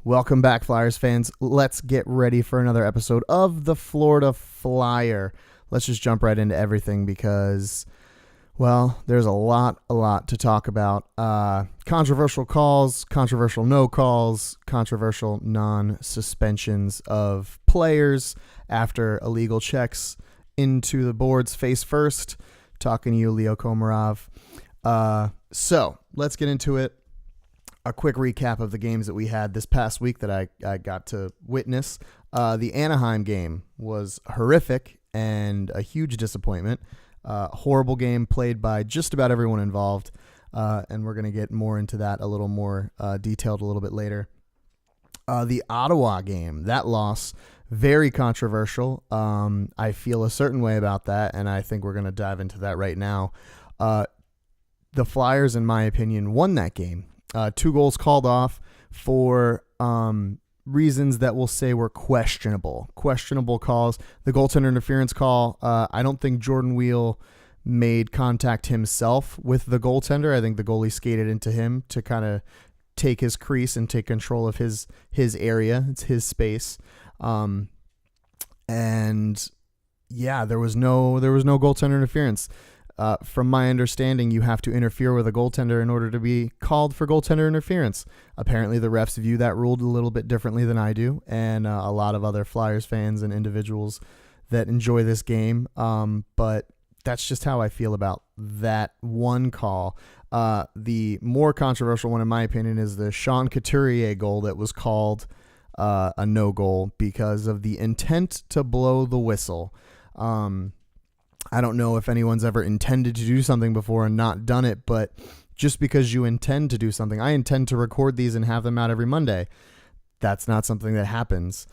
Welcome back, Flyers fans. Let's get ready for another episode of the Florida Flyer. Let's just jump right into everything because, well, there's a lot to talk about. Controversial calls, controversial no calls, controversial non-suspensions of players after illegal checks into the boards face first. Talking to you, Leo Komarov. So let's get into it. A quick recap of the games that we had this past week that I got to witness. The Anaheim game was horrific and a huge disappointment. Horrible game played by just about everyone involved. And we're going to get more into that a little more detailed a little bit later. The Ottawa game, that loss, very controversial. I feel a certain way about that, and I think we're going to dive into that right now. The Flyers, in my opinion, won that game. 2 goals called off for reasons that we'll say were questionable. Questionable calls. The goaltender interference call, I don't think Jordan Wheel made contact himself with the goaltender. I think the goalie skated into him to kind of take his crease and take control of his area. It's his space. And yeah, there was no goaltender interference. From my understanding, you have to interfere with a goaltender in order to be called for goaltender interference. Apparently, the refs view that rule a little bit differently than I do, and a lot of other Flyers fans and individuals that enjoy this game. But that's just how I feel about that one call. The more controversial one, in my opinion, is the Sean Couturier goal that was called a no goal because of the intent to blow the whistle. I don't know if anyone's ever intended to do something before and not done it, but just because you intend to do something, I intend to record these and have them out every Monday. That's not something that happens.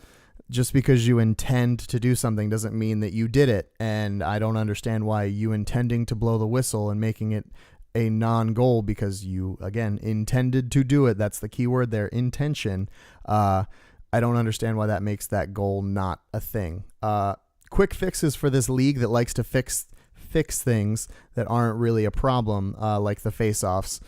Just because you intend to do something doesn't mean that you did it. And I don't understand why you intending to blow the whistle and making it a non-goal because you, again, intended to do it. That's the key word there, intention. I don't understand why that makes that goal not a thing. Quick fixes for this league that likes to fix things that aren't really a problem, like the face-offs.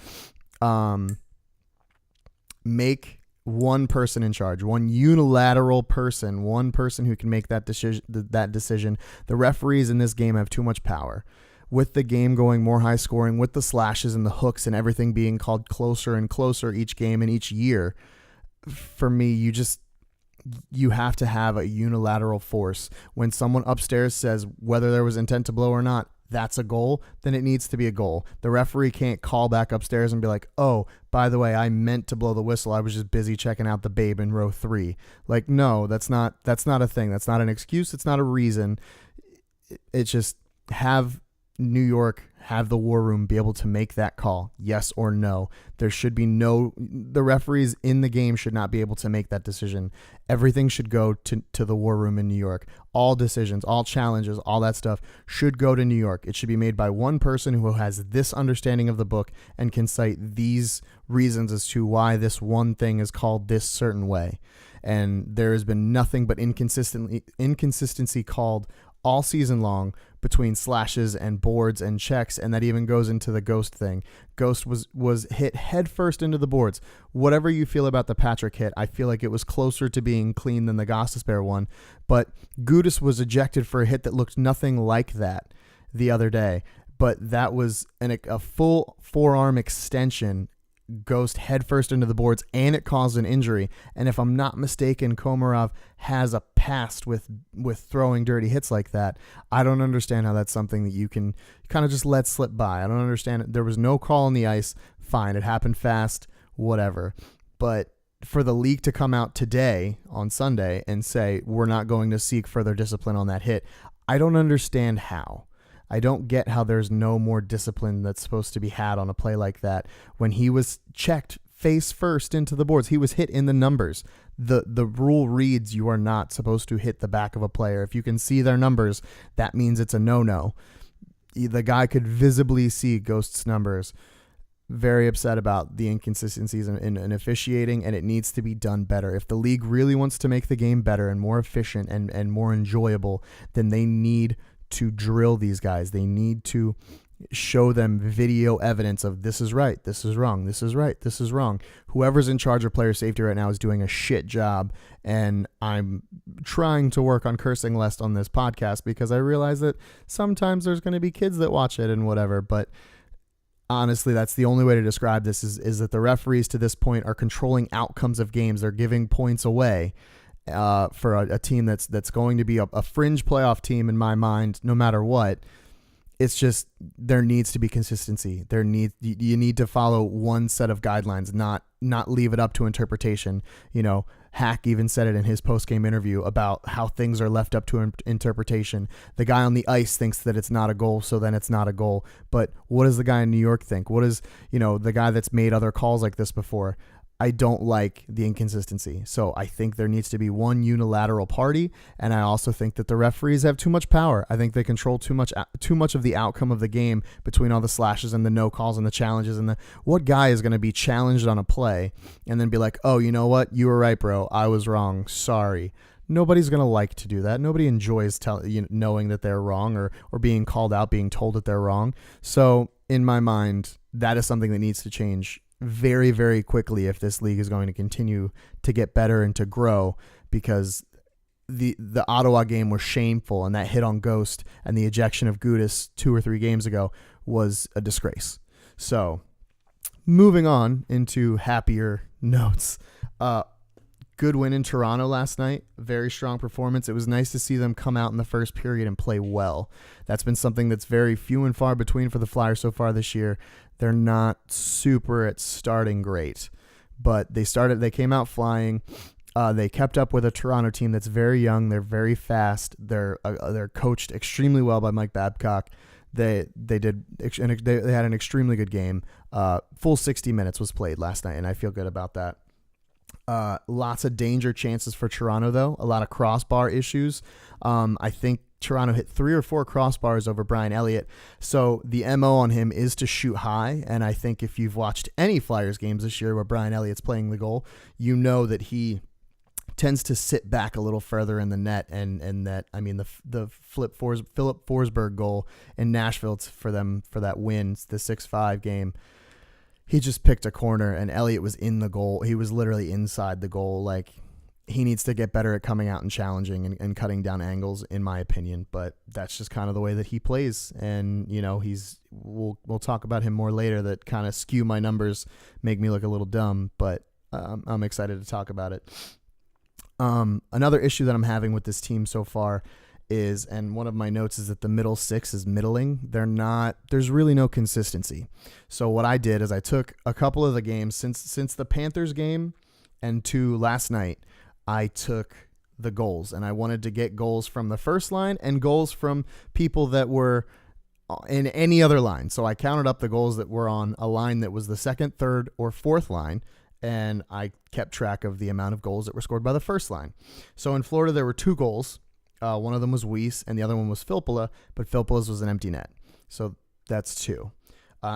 Make one person in charge, one unilateral person, one person who can make that decision. The referees in this game have too much power. With the game going more high scoring, with the slashes and the hooks and everything being called closer and closer each game and each year, for me, you have to have a unilateral force. When someone upstairs says whether there was intent to blow or not, that's a goal, then it needs to be a goal. The referee can't call back upstairs and be like, oh, by the way, I meant to blow the whistle. I was just busy checking out the babe in row 3. Like, no, that's not a thing. That's not an excuse. It's not a reason. It's just have New York, have the war room be able to make that call, yes or no. There should be the referees in the game should not be able to make that decision. Everything should go to the war room in New York. All decisions, all challenges, all that stuff should go to New York. It should be made by one person who has this understanding of the book and can cite these reasons as to why this one thing is called this certain way. And there has been nothing but inconsistency called all season long between slashes and boards and checks, and that even goes into the Ghost thing. Ghost was hit head first into the boards. Whatever you feel about the Patrick hit, I feel like it was closer to being clean than the Gostisbehere one, but Gudas was ejected for a hit that looked nothing like that the other day, but that was a full forearm extension. Ghost headfirst into the boards, and it caused an injury. And if I'm not mistaken, Komarov has a past with throwing dirty hits like that. I don't understand how that's something that you can kind of just let slip by. I don't understand it. There was no call on the ice. Fine, it happened fast, whatever. But for the league to come out today on Sunday and say we're not going to seek further discipline on that hit, I don't understand how. I don't get how there's no more discipline that's supposed to be had on a play like that. When he was checked face first into the boards, he was hit in the numbers. The rule reads you are not supposed to hit the back of a player. If you can see their numbers, that means it's a no-no. The guy could visibly see Ghost's numbers. Very upset about the inconsistencies in officiating, and it needs to be done better. If the league really wants to make the game better and more efficient and more enjoyable, then they need to drill these guys. They need to show them video evidence of this is right, this is wrong, this is right, this is wrong. Whoever's in charge of player safety right now is doing a shit job, and I'm trying to work on cursing less on this podcast because I realize that sometimes there's going to be kids that watch it and whatever, but honestly, that's the only way to describe this is that the referees to this point are controlling outcomes of games. They're giving points away for a team that's going to be a fringe playoff team in my mind, no matter what. It's just there needs to be consistency. You need to follow one set of guidelines, not leave it up to interpretation. Hack even said it in his post-game interview about how things are left up to interpretation. The guy on the ice thinks that it's not a goal, so then it's not a goal. But what does the guy in New York think? What does, the guy that's made other calls like this before? I don't like the inconsistency. So I think there needs to be one unilateral party, and I also think that the referees have too much power. I think they control too much of the outcome of the game between all the slashes and the no calls and the challenges and what guy is going to be challenged on a play and then be like, oh, you know what? You were right, bro. I was wrong. Sorry. Nobody's going to like to do that. Nobody enjoys knowing that they're wrong or being called out, being told that they're wrong. So in my mind, that is something that needs to change very, very quickly if this league is going to continue to get better and to grow, because the Ottawa game was shameful, and that hit on Ghost and the ejection of Gudas 2 or 3 games ago was a disgrace. So moving on into happier notes, good win in Toronto last night. Very strong performance. It was nice to see them come out in the first period and play well. That's been something that's very few and far between for the Flyers so far this year. They're not super at starting great, but they came out flying. They kept up with a Toronto team that's very young. They're very fast. They're coached extremely well by Mike Babcock. They had an extremely good game. Full 60 minutes was played last night, and I feel good about that. Lots of danger chances for Toronto, though. A lot of crossbar issues. I think Toronto hit 3 or 4 crossbars over Brian Elliott. So the MO on him is to shoot high. And I think if you've watched any Flyers games this year where Brian Elliott's playing the goal, you know that he tends to sit back a little further in the net. And that, I mean, the Philip Forsberg goal in Nashville for that win, the 6-5 game, he just picked a corner and Elliott was in the goal. He was literally inside the goal. Like, he needs to get better at coming out and challenging and cutting down angles, in my opinion. But that's just kind of the way that he plays. And, we'll talk about him more later that kind of skew my numbers, make me look a little dumb. But I'm excited to talk about it. Another issue that I'm having with this team so far is, and one of my notes is that the middle six is middling. There's really no consistency. So what I did is I took a couple of the games since the Panthers game and to last night, I took the goals, and I wanted to get goals from the first line and goals from people that were in any other line. So I counted up the goals that were on a line that was the second, third, or fourth line, and I kept track of the amount of goals that were scored by the first line. So in Florida, there were 2 goals. One of them was Weiss, and the other one was Filppula, but Filppula's was an empty net. So that's 2.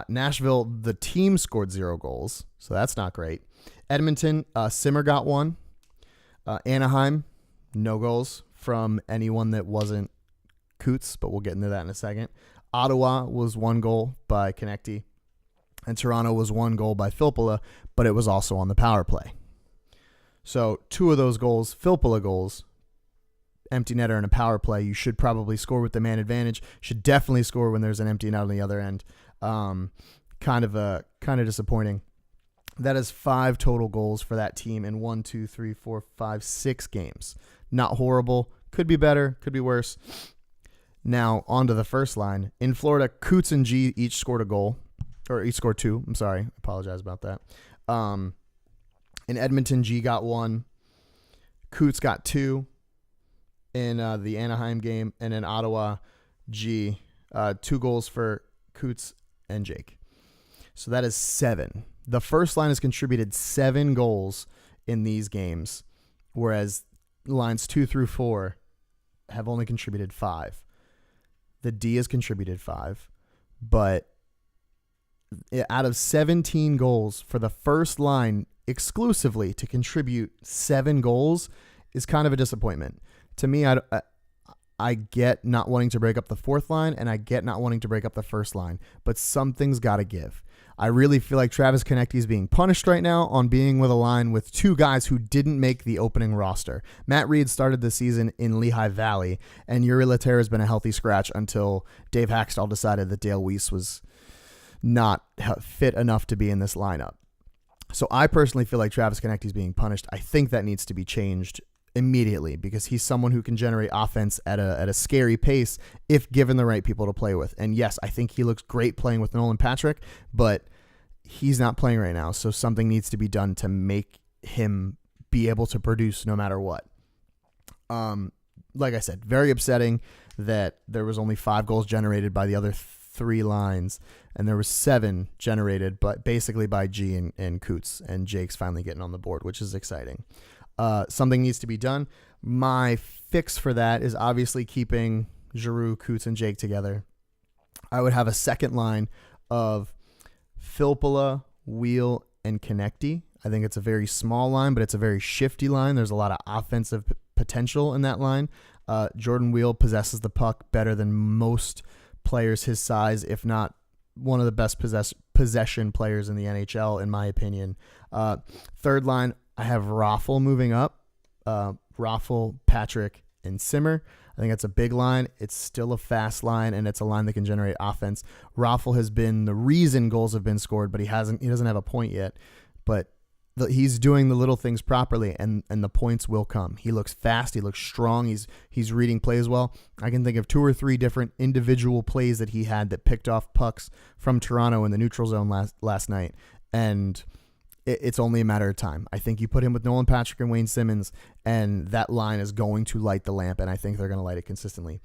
Nashville, the team scored 0 goals, so that's not great. Edmonton, Simmer got 1. Anaheim, no goals from anyone that wasn't Coots, but we'll get into that in a second. Ottawa was 1 goal by Konecny, and Toronto was 1 goal by Filppula, but it was also on the power play. So 2 of those goals, Filppula goals, empty netter and a power play. You should probably score with the man advantage. Should definitely score when there's an empty net on the other end. Kind of disappointing. That is 5 total goals for that team in 1, 2, 3, 4, 5, 6 games. Not horrible. Could be better. Could be worse. Now, on to the first line. In Florida, Coots and G each scored a goal. Or each scored 2. I'm sorry. I apologize about that. In Edmonton, G got 1. Coots got 2 in the Anaheim game. And in Ottawa, G, 2 goals for Coots and Jake. So that is 7. The first line has contributed 7 goals in these games, whereas lines 2 through 4 have only contributed 5. The D has contributed 5, but out of 17 goals for the first line exclusively to contribute 7 goals is kind of a disappointment. To me, I get not wanting to break up the fourth line, and I get not wanting to break up the first line, but something's got to give. I really feel like Travis Konecny is being punished right now on being with a line with two guys who didn't make the opening roster. Matt Reed started the season in Lehigh Valley, and Jiri Lehtera has been a healthy scratch until Dave Haxtell decided that Dale Weiss was not fit enough to be in this lineup. So I personally feel like Travis Konecny is being punished. I think that needs to be changed immediately because he's someone who can generate offense at a scary pace if given the right people to play with. And yes, I think he looks great playing with Nolan Patrick, but he's not playing right now. So something needs to be done to make him be able to produce no matter what. Like I said, very upsetting that there was only 5 goals generated by the other 3 lines, and there was 7 generated, but basically by G and Coots, and Jake's finally getting on the board, which is exciting. Something needs to be done. My fix for that is obviously keeping Giroux, Coots, and Jake together. I would have a second line of Filppula, Wheel, and Konecny. I think it's a very small line, but it's a very shifty line. There's a lot of offensive potential in that line. Jordan Wheel possesses the puck better than most players his size, if not one of the best possession players in the NHL, in my opinion. Third line, I have Raffl moving up. Raffl, Patrick, and Simmer. I think that's a big line. It's still a fast line, and it's a line that can generate offense. Raffl has been the reason goals have been scored, but he doesn't have a point yet. But he's doing the little things properly, and the points will come. He looks fast. He looks strong. He's reading plays well. I can think of 2 or 3 different individual plays that he had that picked off pucks from Toronto in the neutral zone last night, and it's only a matter of time. I think you put him with Nolan Patrick and Wayne Simmons, and that line is going to light the lamp, and I think they're going to light it consistently.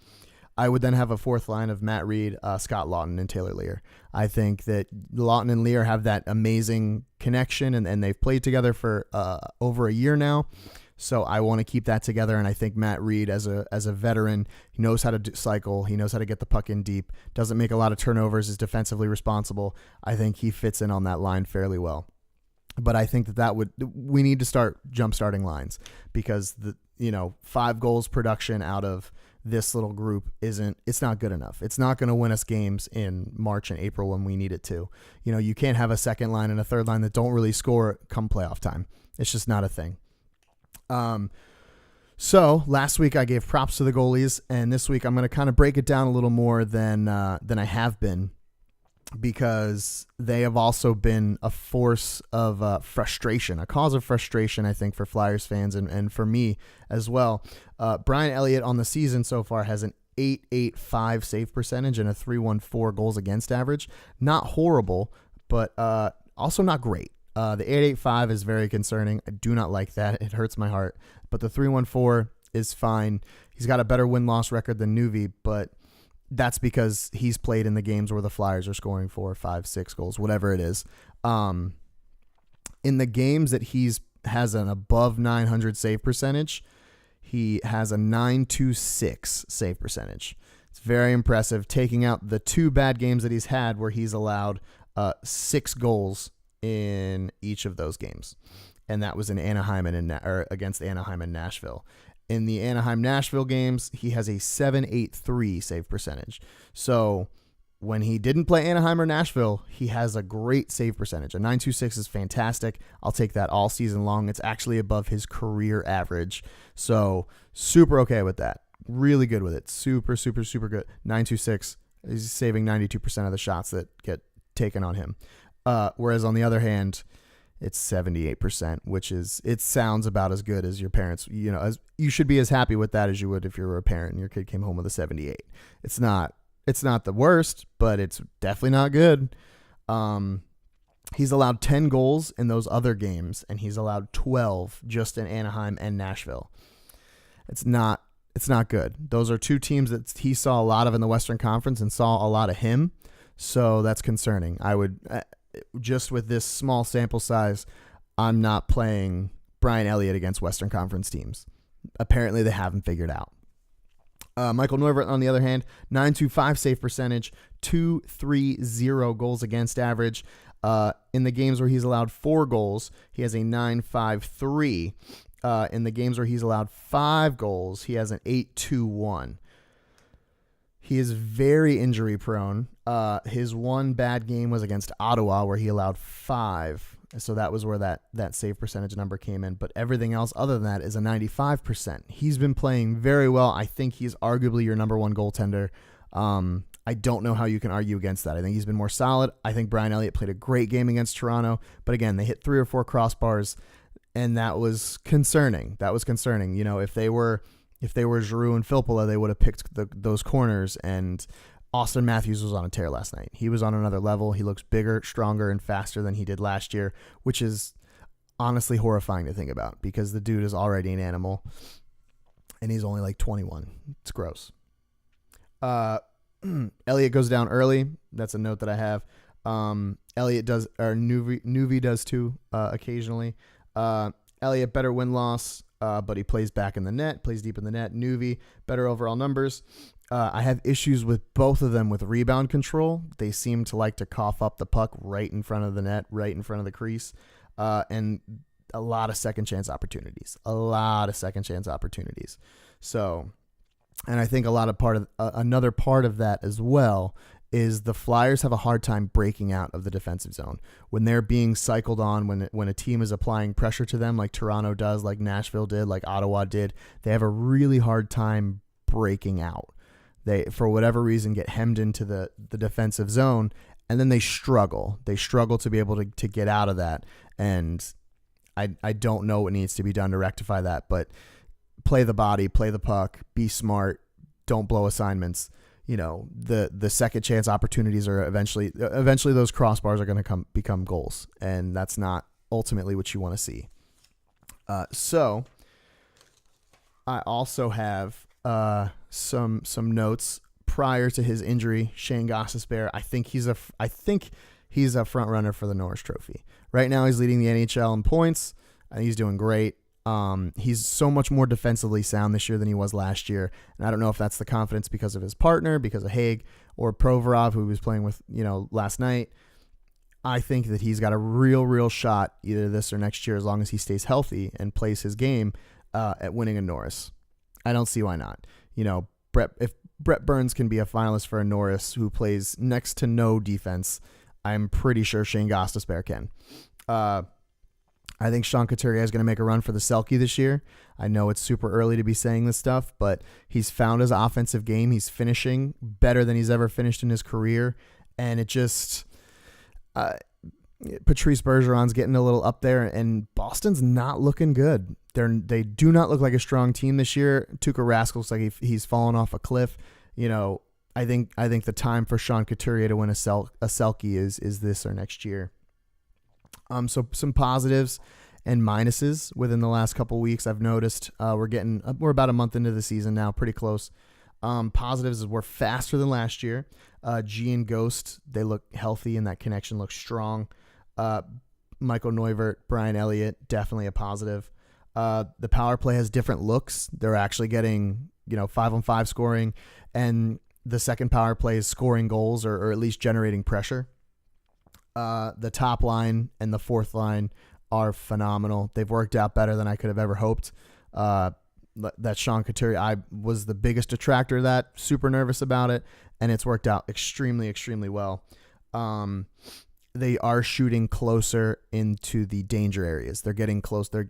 I would then have a fourth line of Matt Reed, Scott Lawton, and Taylor Lear. I think that Lawton and Lear have that amazing connection, and they've played together for over a year now. So I want to keep that together, and I think Matt Reed, as a veteran, he knows how to cycle. He knows how to get the puck in deep, doesn't make a lot of turnovers, is defensively responsible. I think he fits in on that line fairly well. But I think we need to start jump-starting lines because 5 goals production out of this little group it's not good enough. It's not going to win us games in March and April when we need it to. You can't have a second line and a third line that don't really score come playoff time. It's just not a thing. So last week I gave props to the goalies, and this week I'm going to kind of break it down a little more than I have been, because they have also been a force of frustration, a cause of frustration, I think, for Flyers fans and for me as well. Brian Elliott on the season so far has an .885 save percentage and a .314 goals against average. Not horrible, but also not great. The .885 is very concerning. I do not like that. It hurts my heart. But the .314 is fine. He's got a better win-loss record than Nuvi, but that's because he's played in the games where the Flyers are scoring 4, 5, 6 goals, whatever it is. In the games that has an above 900 save percentage, he has a .926 save percentage. It's very impressive, taking out the 2 bad games that he's had where he's allowed 6 goals in each of those games. And that was in Anaheim against Anaheim and Nashville. In the Anaheim-Nashville games, he has a .783 save percentage. So when he didn't play Anaheim or Nashville, he has a great save percentage. A .926 is fantastic. I'll take that all season long. It's actually above his career average. So super okay with that. Really good with it. Super, super, super good. .926. He's saving 92% of the shots that get taken on him. Whereas on the other hand, it's 78%, which it sounds about as good as your parents, as you should be as happy with that as you would if you were a parent and your kid came home with a 78. It's not the worst, but it's definitely not good. He's allowed 10 goals in those other games, and he's allowed 12 just in Anaheim and Nashville. It's not good. Those are 2 teams that he saw a lot of in the Western Conference and saw a lot of him. So that's concerning. I would, just with this small sample size, I'm not playing Brian Elliott against Western Conference teams. Apparently they haven't figured out. Michael Neuvirth, on the other hand, .925 save percentage, .230 goals against average. In the games where he's allowed 4 goals, he has a .953. In the games where he's allowed 5 goals, he has an .821. He is very injury prone. His one bad game was against Ottawa where he allowed 5. So that was where that save percentage number came in. But everything else other than that is a 95%. He's been playing very well. I think he's arguably your number one goaltender. I don't know how you can argue against that. I think he's been more solid. I think Brian Elliott played a great game against Toronto. But again, they hit 3 or 4 crossbars, and that was concerning. You know, if they were Giroux and Filppula, they would have picked those corners, and Austin Matthews was on a tear last night. He was on another level. He looks bigger, stronger, and faster than he did last year, which is honestly horrifying to think about because the dude is already an animal, and he's only like 21. It's gross. Elliott goes down early. That's a note that I have. Elliott does, or Nuvi does too, occasionally. Elliott, better win-loss, but he plays back in the net, plays deep in the net. Nuvi, better overall numbers. I have issues with both of them with rebound control. They seem to like to cough up the puck right in front of the net, right in front of the crease, and a lot of second chance opportunities. So, and I think another part of that as well is the Flyers have a hard time breaking out of the defensive zone when they're being cycled on. When a team is applying pressure to them, like Toronto does, like Nashville did, like Ottawa did, they have a really hard time breaking out. They, for whatever reason, get hemmed into the defensive zone, and then they struggle. They struggle to be able to get out of that. And I don't know what needs to be done to rectify that, but play the body, play the puck, be smart, don't blow assignments. You know, the second chance opportunities are eventually those crossbars are going to become goals, and that's not ultimately what you want to see. So I also have some notes prior to his injury. Shane Gostisbehere, I think he's a front runner for the Norris Trophy. Right now, he's leading the NHL in points, and he's doing great. He's so much more defensively sound this year than he was last year. And I don't know if that's the confidence because of his partner, because of Haig, or Provorov, who he was playing with, last night. I think that he's got a real shot either this or next year, as long as he stays healthy and plays his game, at winning a Norris. I don't see why not. If Brett Burns can be a finalist for a Norris who plays next to no defense, I'm pretty sure Shane Gostisbehere can. I think Sean Couturier is going to make a run for the Selke this year. I know it's super early to be saying this stuff, but he's found his offensive game. He's finishing better than he's ever finished in his career. And it just, Patrice Bergeron's getting a little up there, and Boston's not looking good. They do not look like a strong team this year. Tuukka Rask looks like he's fallen off a cliff. I think the time for Sean Couturier to win a Selke is this or next year. So some positives and minuses within the last couple weeks. I've noticed we're about a month into the season now, pretty close. Positives is we're faster than last year. G and Ghost, they look healthy and that connection looks strong. Michael Neuvirth, Brian Elliott, definitely a positive. The power play has different looks. They're actually getting 5-on-5 scoring, and the second power play is scoring goals or at least generating pressure. The top line and the fourth line are phenomenal. They've worked out better than I could have ever hoped. That Sean Couturier, I was the biggest detractor of that, super nervous about it, and it's worked out extremely, extremely well. They are shooting closer into the danger areas. They're getting close. They're,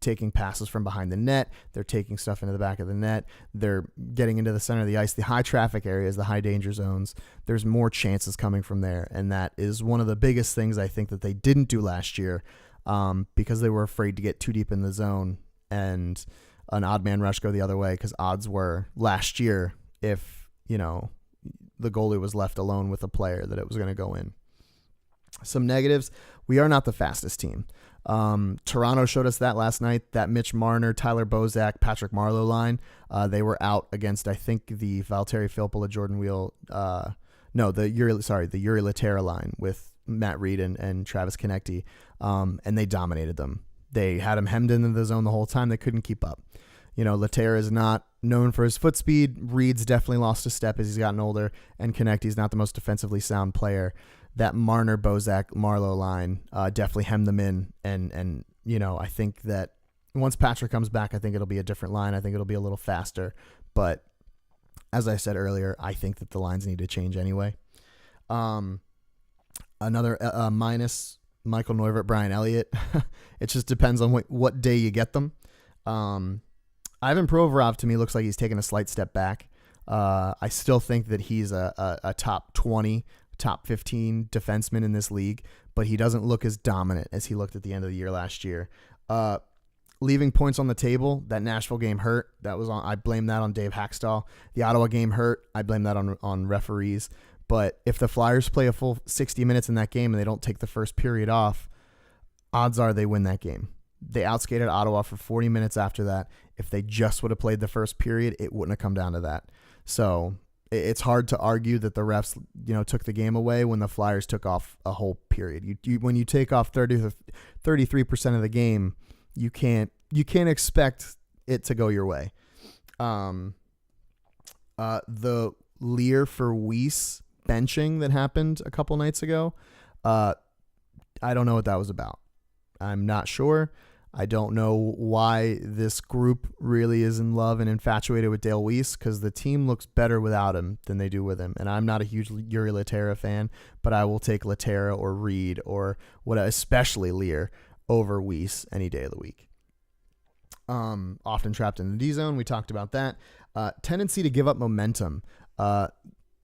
taking passes from behind the net. They're taking stuff into the back of the net. They're getting into the center of the ice, the high traffic areas, the high danger zones. There's more chances coming from there. And that is one of the biggest things I think that they didn't do last year, because they were afraid to get too deep in the zone and an odd man rush go the other way, because odds were last year, if, the goalie was left alone with a player, that it was going to go in. Some negatives. We are not the fastest team. Toronto showed us that last night, that Mitch Marner, Tyler Bozak, Patrick Marleau line. They were out against, I think, the Valtteri Filppula, Jordan Wheel. The Yuri Laterra line with Matt Reed and Travis Konecny. And they dominated them. They had him hemmed into the zone the whole time. They couldn't keep up. Laterra is not known for his foot speed. Reed's definitely lost a step as he's gotten older, and Konecny's not the most defensively sound player. That Marner, Bozak, Marleau line definitely hemmed them in. And I think that once Patrick comes back, I think it'll be a different line. I think it'll be a little faster. But as I said earlier, I think that the lines need to change anyway. Another minus Michael Neuvirth, Brian Elliott. It just depends on what day you get them. Ivan Provorov, to me, looks like he's taken a slight step back. I still think that he's a top 20, top 15 defenseman in this league, but he doesn't look as dominant as he looked at the end of the year last year. Leaving points on the table, that Nashville game hurt. I blame that on Dave Hackstall. The Ottawa game hurt. I blame that on referees. But if the Flyers play a full 60 minutes in that game and they don't take the first period off, odds are they win that game. They outskated Ottawa for 40 minutes after that. If they just would have played the first period, it wouldn't have come down to that. So it's hard to argue that the refs, took the game away when the Flyers took off a whole period. When you take off 33% of the game, you can't expect it to go your way. The Lear for Weiss benching that happened a couple nights ago, I don't know what that was about. I'm not sure. I don't know why this group really is in love and infatuated with Dale Weiss, because the team looks better without him than they do with him. And I'm not a huge Yuri Laterra fan, but I will take Laterra or Reed or especially Lear over Weiss any day of the week. Often trapped in the D zone. We talked about that. Tendency to give up momentum.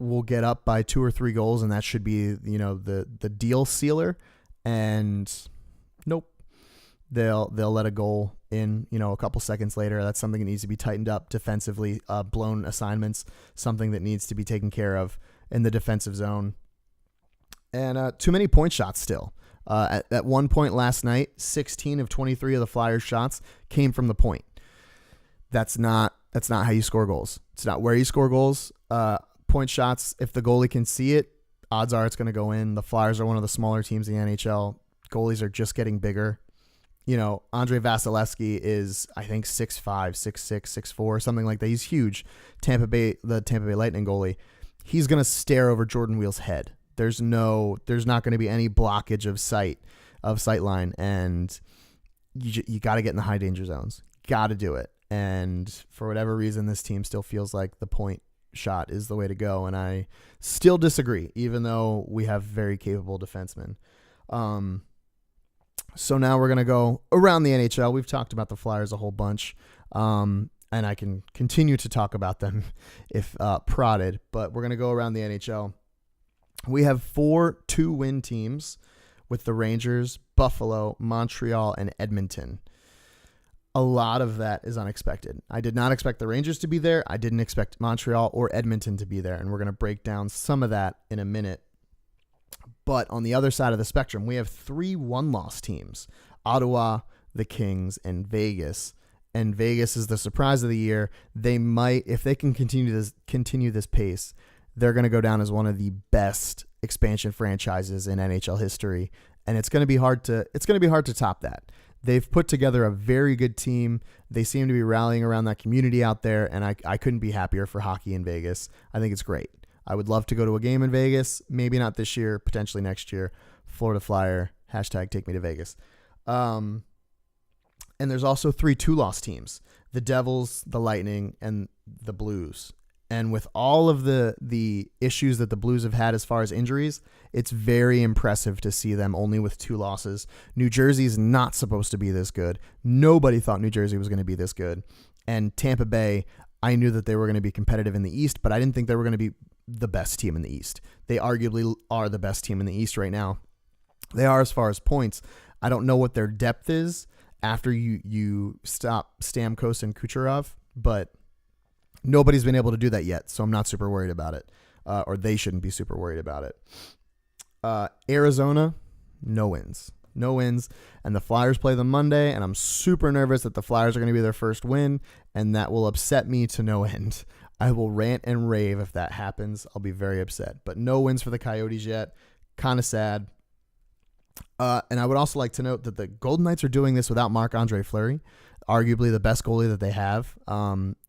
We'll get up by 2 or 3 goals, and that should be, the deal sealer. And nope, they'll let a goal in, a couple seconds later. That's something that needs to be tightened up defensively. Blown assignments, something that needs to be taken care of in the defensive zone. And too many point shots still. At one point last night, 16 of 23 of the Flyers shots came from the point. That's not how you score goals. It's not where you score goals. Point shots, if the goalie can see it, odds are it's going to go in. The Flyers are one of the smaller teams in the NHL. Goalies are just getting bigger. Andrei Vasilevsky is, I think, 6'5", 6'6", 6'4", something like that. He's huge. The Tampa Bay Lightning goalie. He's going to stare over Jordan Weal's head. There's not going to be any blockage of sight line, and you got to get in the high danger zones. Got to do it. And for whatever reason, this team still feels like the point shot is the way to go, and I still disagree, even though we have very capable defensemen. So now we're going to go around the NHL. We've talked about the Flyers a whole bunch, and I can continue to talk about them if prodded, but we're going to go around the NHL. We have 4 2-win teams with the Rangers, Buffalo, Montreal, and Edmonton. A lot of that is unexpected. I did not expect the Rangers to be there. I didn't expect Montreal or Edmonton to be there, and we're going to break down some of that in a minute. But on the other side of the spectrum, we have 3 one-loss teams, Ottawa, the Kings, and Vegas. And Vegas is the surprise of the year. They might, if they can continue this pace, they're going to go down as one of the best expansion franchises in NHL history, and it's going to be hard to top that. They've put together a very good team. They seem to be rallying around that community out there, and I couldn't be happier for hockey in Vegas. I think it's great. I would love to go to a game in Vegas. Maybe not this year, potentially next year. Florida Flyer, #take me to Vegas. And there's also 3 two-loss teams, the Devils, the Lightning, and the Blues. And with all of the issues that the Blues have had as far as injuries, it's very impressive to see them only with 2 losses. New Jersey's not supposed to be this good. Nobody thought New Jersey was going to be this good. And Tampa Bay, I knew that they were going to be competitive in the East, but I didn't think they were going to be the best team in the East. They arguably are the best team in the East right now. They are as far as points. I don't know what their depth is after you stop Stamkos and Kucherov, but nobody's been able to do that yet, so I'm not super worried about it, or they shouldn't be super worried about it. Arizona, no wins, and the Flyers play them Monday, and I'm super nervous that the Flyers are going to be their first win, and that will upset me to no end. I will rant and rave if that happens. I'll be very upset, but no wins for the Coyotes yet. Kind of sad. And I would also like to note that the Golden Knights are doing this without Marc-Andre Fleury, arguably the best goalie that they have.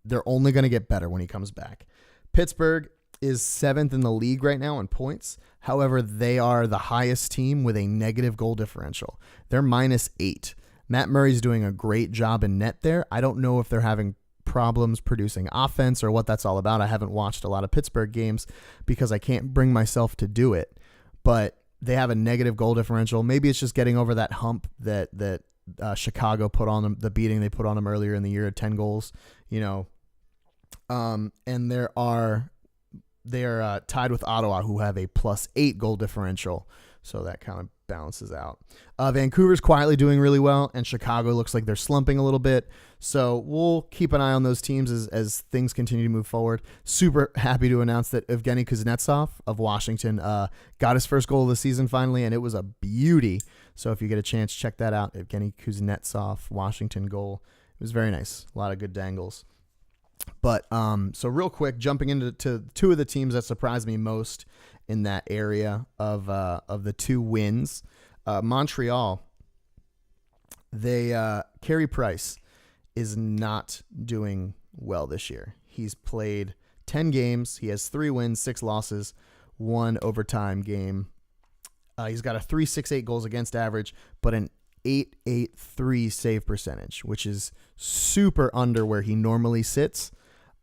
They're only going to get better when he comes back. Pittsburgh is 7th in the league right now in points. However, they are the highest team with a negative goal differential. They're -8. Matt Murray's doing a great job in net there. I don't know if they're having problems producing offense or what that's all about. I haven't watched a lot of Pittsburgh games because I can't bring myself to do it. But they have a negative goal differential. Maybe it's just getting over that hump that Chicago put on them, the beating they put on them earlier in the year, 10 goals, and they are tied with Ottawa, who have a +8 goal differential. So that kind of balances out. Vancouver's quietly doing really well, and Chicago looks like they're slumping a little bit. So we'll keep an eye on those teams as things continue to move forward. Super happy to announce that Evgeny Kuznetsov of Washington got his first goal of the season finally, and it was a beauty. So if you get a chance, check that out. Evgeny Kuznetsov, Washington goal. It was very nice. A lot of good dangles. But so real quick, jumping into two of the teams that surprised me most in that area of the 2 wins, Montreal. Carey Price is not doing well this year. He's played 10 games. He has 3 wins, 6 losses, 1 overtime game. He's got a .368 goals against average, but an .883 save percentage, which is super under where he normally sits.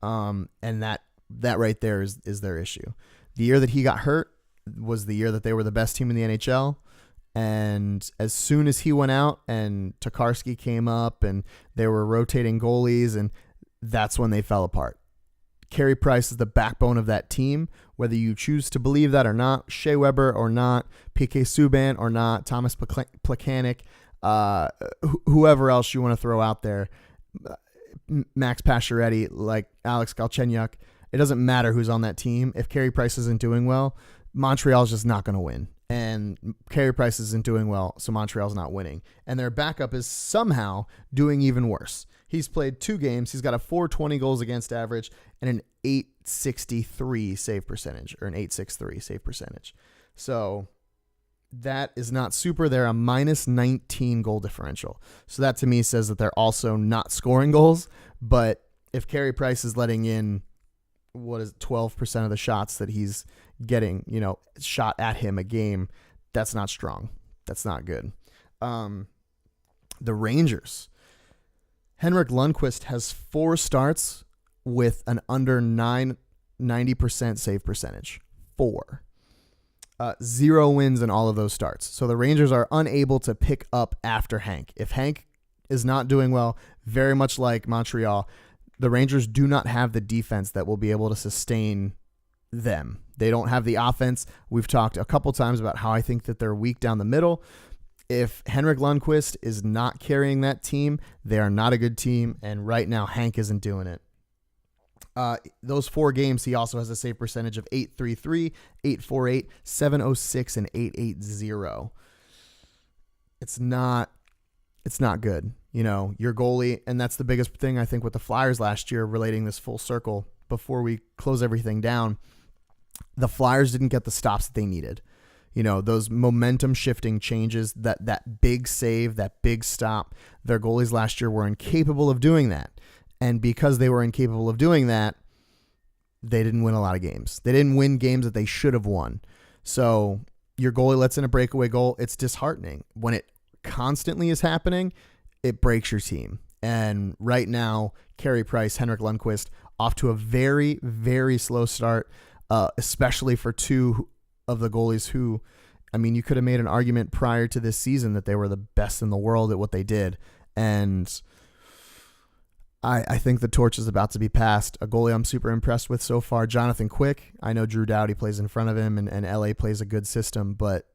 And that right there is their issue. The year that he got hurt was the year that they were the best team in the NHL. And as soon as he went out and Tokarski came up and they were rotating goalies, and that's when they fell apart. Carey Price is the backbone of that team, whether you choose to believe that or not. Shea Weber or not, PK Subban or not, Thomas Plekanec, whoever else you want to throw out there, Max Pacioretty, like Alex Galchenyuk. It doesn't matter who's on that team. If Carey Price isn't doing well, Montreal's just not going to win. And Carey Price isn't doing well, so Montreal's not winning. And their backup is somehow doing even worse. He's played 2 games. He's got a .420 goals against average and an .863 save percentage, or an .863 save percentage. So that is not super. They're a -19 goal differential. So that to me says that they're also not scoring goals. But if Carey Price is letting in 12% of the shots that he's getting, shot at him a game, that's not strong. That's not good. The Rangers. Henrik Lundqvist has 4 starts with an under 90% save percentage. 4. 0 wins in all of those starts. So the Rangers are unable to pick up after Hank. If Hank is not doing well, very much like Montreal, the Rangers do not have the defense that will be able to sustain them. They don't have the offense. We've talked a couple times about how I think that they're weak down the middle. If Henrik Lundqvist is not carrying that team, they are not a good team, and right now Hank isn't doing it. Those 4 games, he also has a save percentage of .833, .848, .706, and .880. It's not good. Your goalie, and that's the biggest thing I think with the Flyers last year, relating this full circle before we close everything down. The Flyers didn't get the stops that they needed. Those momentum shifting changes, that big save, that big stop, their goalies last year were incapable of doing that. And because they were incapable of doing that, they didn't win a lot of games. They didn't win games that they should have won. So your goalie lets in a breakaway goal. It's disheartening. When it constantly is happening, it breaks your team. And right now, Carey Price, Henrik Lundqvist, off to a very, very slow start, especially for 2 of the goalies who, you could have made an argument prior to this season that they were the best in the world at what they did. And I think the torch is about to be passed. A goalie I'm super impressed with so far, Jonathan Quick. I know Drew Doughty plays in front of him, and LA plays a good system, but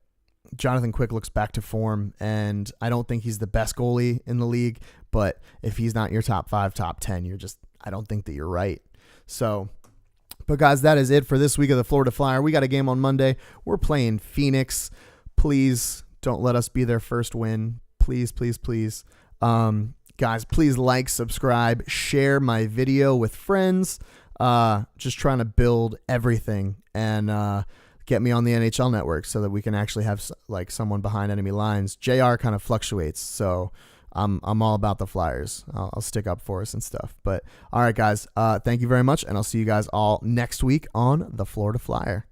Jonathan Quick looks back to form, and I don't think he's the best goalie in the league, but if he's not your top 5, top 10, I don't think that you're right. So, but guys, that is it for this week of the Florida Flyer. We got a game on Monday. We're playing Phoenix. Please don't let us be their first win. Please, please, please. Guys, please like, subscribe, share my video with friends. Just trying to build everything and get me on the NHL Network so that we can actually have someone behind enemy lines. JR kind of fluctuates, so I'm all about the Flyers. I'll stick up for us and stuff. But all right, guys, thank you very much, and I'll see you guys all next week on the Florida Flyer.